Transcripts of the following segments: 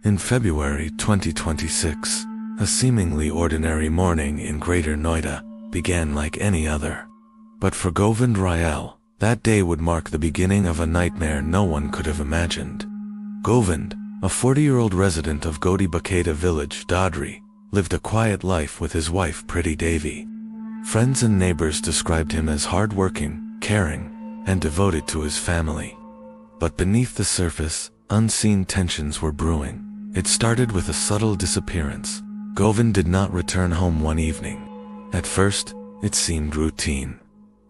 In February 2026, a seemingly ordinary morning in Greater Noida began like any other. But for Govind Rawal, that day would mark the beginning of a nightmare no one could have imagined. Govind, a 40-year-old resident of Govind village, Dadri, lived a quiet life with his wife Preeti Devi. Friends and neighbors described him as hard-working, caring, and devoted to his family. But beneath the surface, unseen tensions were brewing. It started with a subtle disappearance. Govind did not return home one evening. At first, it seemed routine.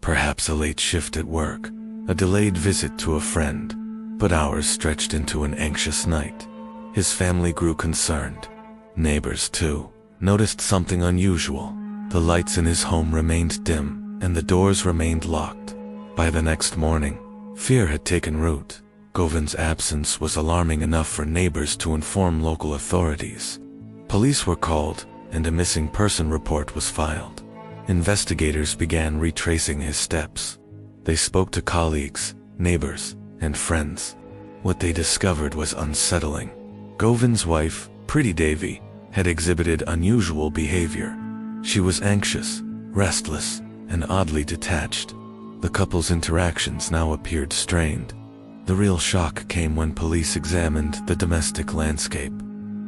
Perhaps a late shift at work, a delayed visit to a friend. But hours stretched into an anxious night. His family grew concerned. Neighbors, too, noticed something unusual. The lights in his home remained dim, and the doors remained locked. By the next morning, fear had taken root. Govind's absence was alarming enough for neighbors to inform local authorities. Police were called, and a missing person report was filed. Investigators began retracing his steps. They spoke to colleagues, neighbors, and friends. What they discovered was unsettling. Govind's wife, Preeti Devi, had exhibited unusual behavior. She was anxious, restless, and oddly detached. The couple's interactions now appeared strained. The real shock came when police examined the domestic landscape.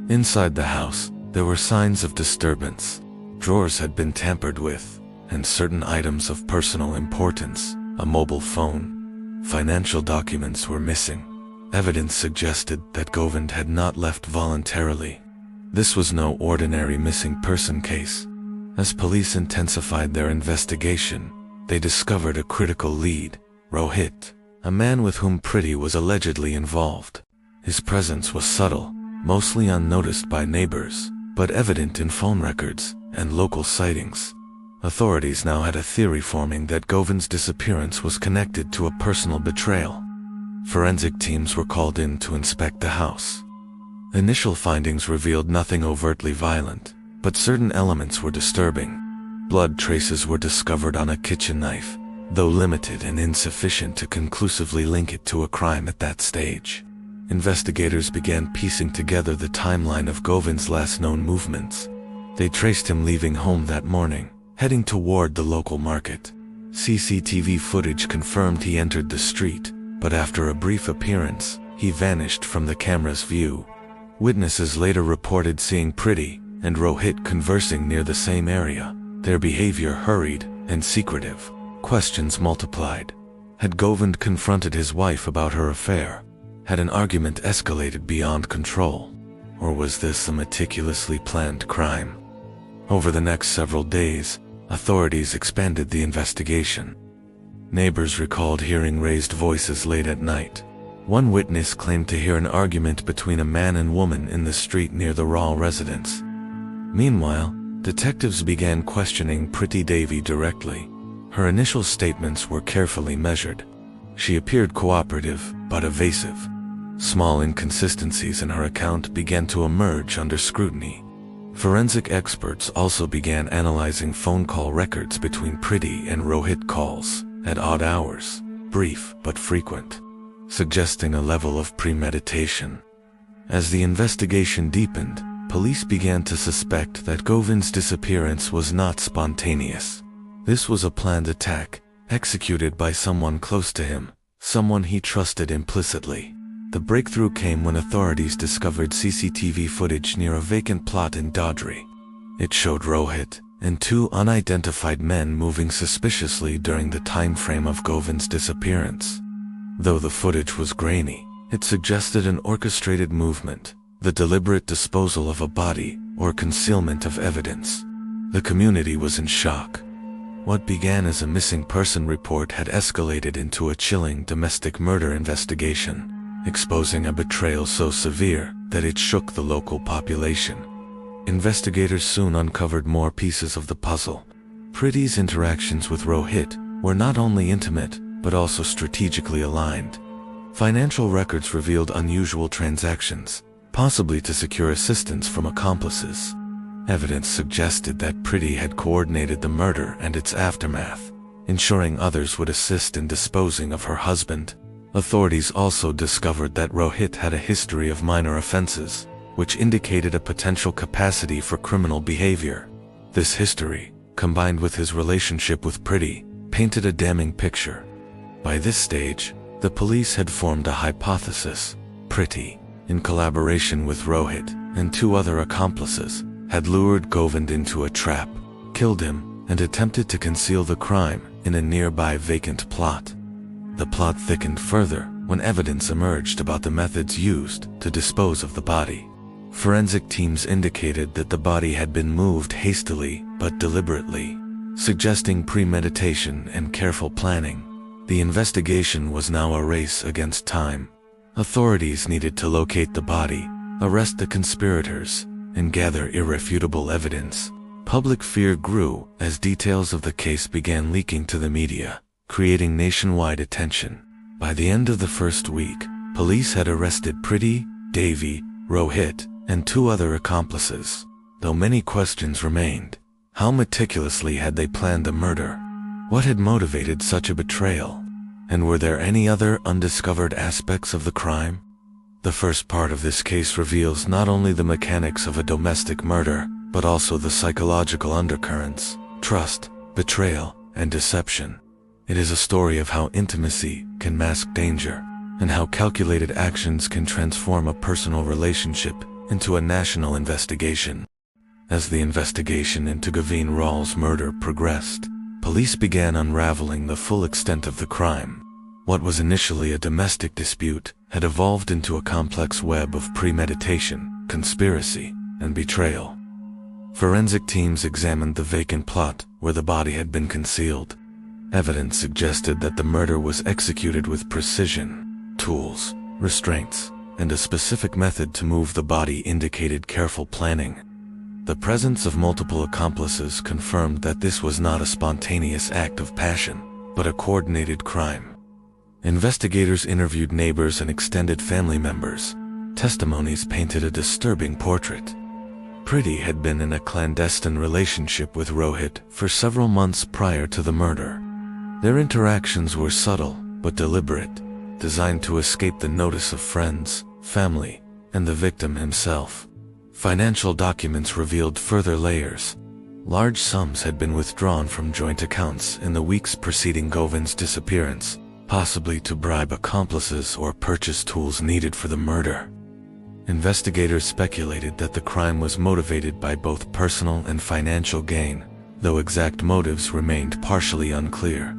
Inside the house, there were signs of disturbance. Drawers had been tampered with, and certain items of personal importance, a mobile phone, financial documents were missing. Evidence suggested that Govind had not left voluntarily. This was no ordinary missing person case. As police intensified their investigation, they discovered a critical lead, Rohit, a man with whom Preeti was allegedly involved. His presence was subtle, mostly unnoticed by neighbors, but evident in phone records and local sightings. Authorities now had a theory forming that Govind's disappearance was connected to a personal betrayal. Forensic teams were called in to inspect the house. Initial findings revealed nothing overtly violent, but certain elements were disturbing. Blood traces were discovered on a kitchen knife, though limited and insufficient to conclusively link it to a crime at that stage. Investigators began piecing together the timeline of Govind's last known movements. They traced him leaving home that morning, heading toward the local market. CCTV footage confirmed he entered the street, but after a brief appearance, he vanished from the camera's view. Witnesses later reported seeing Preeti and Rohit conversing near the same area, their behavior hurried and secretive. Questions multiplied. Had Govind confronted his wife about her affair? Had an argument escalated beyond control? Or was this a meticulously planned crime? Over the next several days, authorities expanded the investigation. Neighbors recalled hearing raised voices late at night. One witness claimed to hear an argument between a man and woman in the street near the Rawal residence. Meanwhile, detectives began questioning Preeti Devi directly. Her initial statements were carefully measured. She appeared cooperative, but evasive. Small inconsistencies in her account began to emerge under scrutiny. Forensic experts also began analyzing phone call records between Preeti and Rohit calls, at odd hours, brief but frequent, suggesting a level of premeditation. As the investigation deepened, police began to suspect that Govind's disappearance was not spontaneous. This was a planned attack, executed by someone close to him, someone he trusted implicitly. The breakthrough came when authorities discovered CCTV footage near a vacant plot in Dadri. It showed Rohit and two unidentified men moving suspiciously during the time frame of Govind's disappearance. Though the footage was grainy, it suggested an orchestrated movement, the deliberate disposal of a body or concealment of evidence. The community was in shock. What began as a missing person report had escalated into a chilling domestic murder investigation, exposing a betrayal so severe that it shook the local population. Investigators soon uncovered more pieces of the puzzle. Preeti's interactions with Rohit were not only intimate, but also strategically aligned. Financial records revealed unusual transactions, possibly to secure assistance from accomplices. Evidence suggested that Preeti had coordinated the murder and its aftermath, ensuring others would assist in disposing of her husband. Authorities also discovered that Rohit had a history of minor offenses, which indicated a potential capacity for criminal behavior. This history, combined with his relationship with Preeti, painted a damning picture. By this stage, the police had formed a hypothesis. Preeti, in collaboration with Rohit and 2 other accomplices, had lured Govind into a trap, killed him, and attempted to conceal the crime in a nearby vacant plot. The plot thickened further when evidence emerged about the methods used to dispose of the body. Forensic teams indicated that the body had been moved hastily but deliberately, suggesting premeditation and careful planning. The investigation was now a race against time. Authorities needed to locate the body, arrest the conspirators, and gather irrefutable evidence. Public fear grew as details of the case began leaking to the media, creating nationwide attention. By the end of the first week, police had arrested Preeti Devi, Rohit, and 2 other accomplices. Though many questions remained. How meticulously had they planned the murder? What had motivated such a betrayal? And were there any other undiscovered aspects of the crime? The first part of this case reveals not only the mechanics of a domestic murder, but also the psychological undercurrents, trust, betrayal, and deception. It is a story of how intimacy can mask danger, and how calculated actions can transform a personal relationship into a national investigation. As the investigation into Govind Rawal's murder progressed, police began unraveling the full extent of the crime. What was initially a domestic dispute had evolved into a complex web of premeditation, conspiracy, and betrayal. Forensic teams examined the vacant plot where the body had been concealed. Evidence suggested that the murder was executed with precision. Tools, restraints, and a specific method to move the body indicated careful planning. The presence of multiple accomplices confirmed that this was not a spontaneous act of passion, but a coordinated crime. Investigators interviewed neighbors and extended family members. Testimonies painted a disturbing portrait. Preeti had been in a clandestine relationship with Rohit for several months prior to the murder. Their interactions were subtle but deliberate, designed to escape the notice of friends, family, and the victim himself. Financial documents revealed further layers. Large sums had been withdrawn from joint accounts in the weeks preceding Govind's disappearance, possibly to bribe accomplices or purchase tools needed for the murder. Investigators speculated that the crime was motivated by both personal and financial gain, though exact motives remained partially unclear.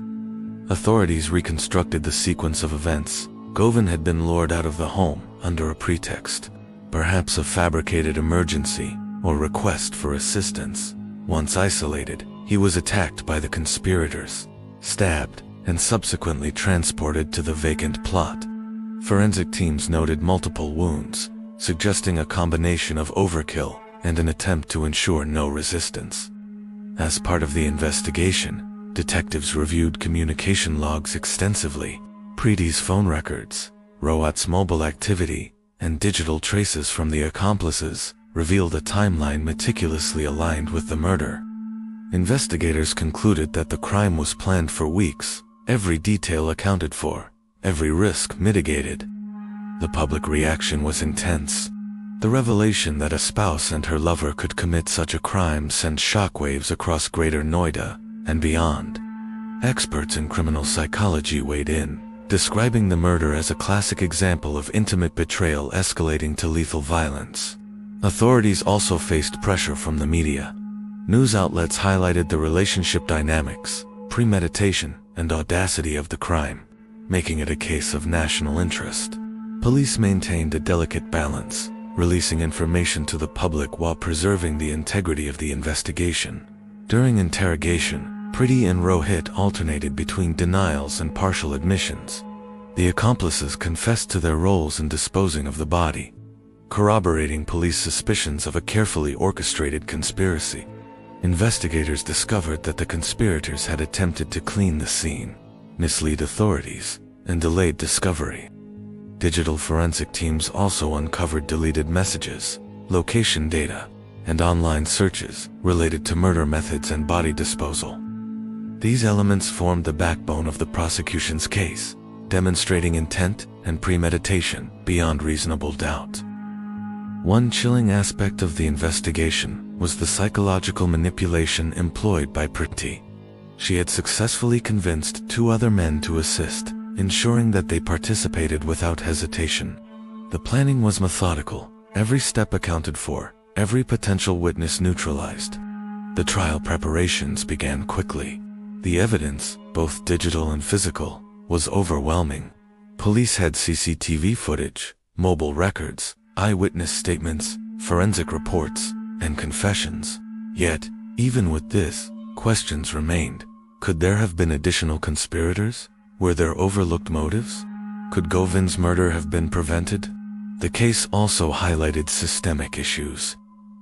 Authorities reconstructed the sequence of events. Govind had been lured out of the home under a pretext, perhaps a fabricated emergency or request for assistance. Once isolated, he was attacked by the conspirators, stabbed, and subsequently transported to the vacant plot. Forensic teams noted multiple wounds, suggesting a combination of overkill and an attempt to ensure no resistance. As part of the investigation, detectives reviewed communication logs extensively. Preeti's phone records, Rohit's mobile activity, and digital traces from the accomplices revealed a timeline meticulously aligned with the murder. Investigators concluded that the crime was planned for weeks, every detail accounted for, every risk mitigated. The public reaction was intense. The revelation that a spouse and her lover could commit such a crime sent shockwaves across Greater Noida and beyond. Experts in criminal psychology weighed in, describing the murder as a classic example of intimate betrayal escalating to lethal violence. Authorities also faced pressure from the media. News outlets highlighted the relationship dynamics, premeditation, and audacity of the crime, making it a case of national interest. Police maintained a delicate balance, releasing information to the public while preserving the integrity of the investigation. During interrogation, Preeti and Rohit alternated between denials and partial admissions. The accomplices confessed to their roles in disposing of the body, corroborating police suspicions of a carefully orchestrated conspiracy. Investigators discovered that the conspirators had attempted to clean the scene, mislead authorities, and delayed discovery. Digital forensic teams also uncovered deleted messages, location data, and online searches related to murder methods and body disposal. These elements formed the backbone of the prosecution's case, demonstrating intent and premeditation beyond reasonable doubt. One chilling aspect of the investigation was the psychological manipulation employed by Preeti. She had successfully convinced 2 other men to assist, ensuring that they participated without hesitation. The planning was methodical, every step accounted for, every potential witness neutralized. The trial preparations began quickly. The evidence, both digital and physical, was overwhelming. Police had CCTV footage, mobile records, eyewitness statements, forensic reports, and confessions. Yet, even with this, questions remained. Could there have been additional conspirators? Were there overlooked motives? Could Govind's murder have been prevented? The case also highlighted systemic issues.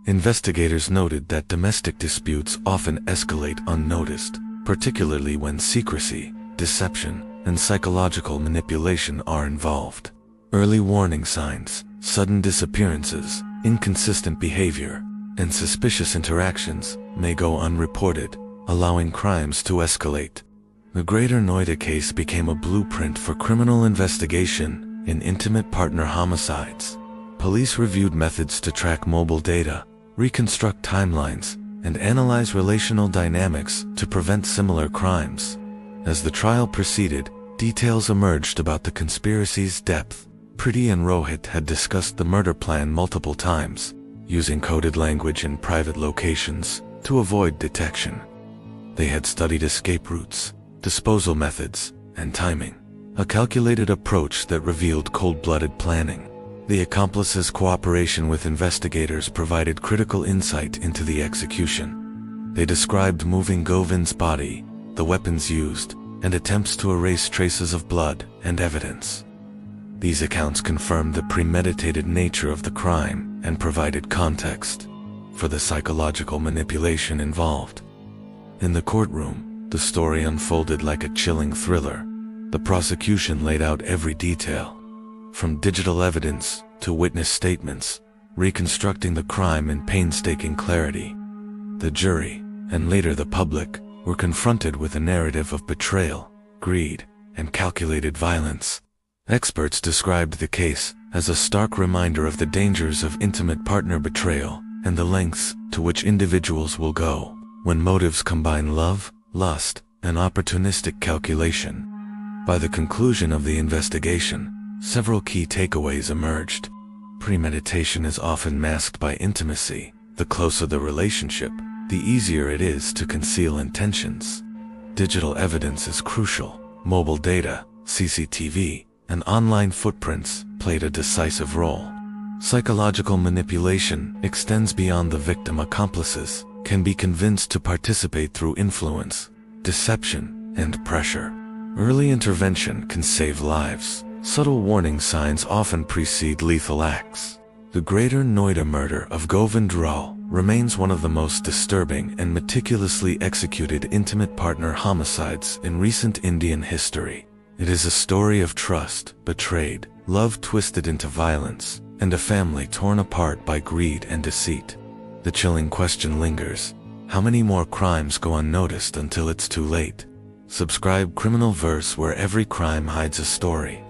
Investigators noted that domestic disputes often escalate unnoticed, particularly when secrecy, deception, and psychological manipulation are involved. Early warning signs, sudden disappearances, inconsistent behavior, and suspicious interactions may go unreported, allowing crimes to escalate. The Greater Noida case became a blueprint for criminal investigation in intimate partner homicides. Police reviewed methods to track mobile data, reconstruct timelines, and analyze relational dynamics to prevent similar crimes. As the trial proceeded, details emerged about the conspiracy's depth. Preeti and Rohit had discussed the murder plan multiple times, using coded language in private locations to avoid detection. They had studied escape routes, disposal methods, and timing, a calculated approach that revealed cold-blooded planning. The accomplices' cooperation with investigators provided critical insight into the execution. They described moving Govind's body, the weapons used, and attempts to erase traces of blood and evidence. These accounts confirmed the premeditated nature of the crime and provided context for the psychological manipulation involved. In the courtroom, the story unfolded like a chilling thriller. The prosecution laid out every detail, from digital evidence to witness statements, reconstructing the crime in painstaking clarity. The jury, and later the public, were confronted with a narrative of betrayal, greed, and calculated violence. Experts described the case as a stark reminder of the dangers of intimate partner betrayal and the lengths to which individuals will go when motives combine love, lust, and opportunistic calculation. By the conclusion of the investigation, several key takeaways emerged. Premeditation is often masked by intimacy. The closer the relationship, the easier it is to conceal intentions. Digital evidence is crucial. Mobile data, CCTV, and online footprints played a decisive role. Psychological manipulation extends beyond the victim. Accomplices can be convinced to participate through influence, deception, and pressure. Early intervention can save lives. Subtle warning signs often precede lethal acts. The Greater Noida murder of Govind Rawal remains one of the most disturbing and meticulously executed intimate partner homicides in recent Indian history. It is a story of trust betrayed, love twisted into violence, and a family torn apart by greed and deceit. The chilling question lingers: how many more crimes go unnoticed until it's too late? Subscribe Criminal Verse, where every crime hides a story.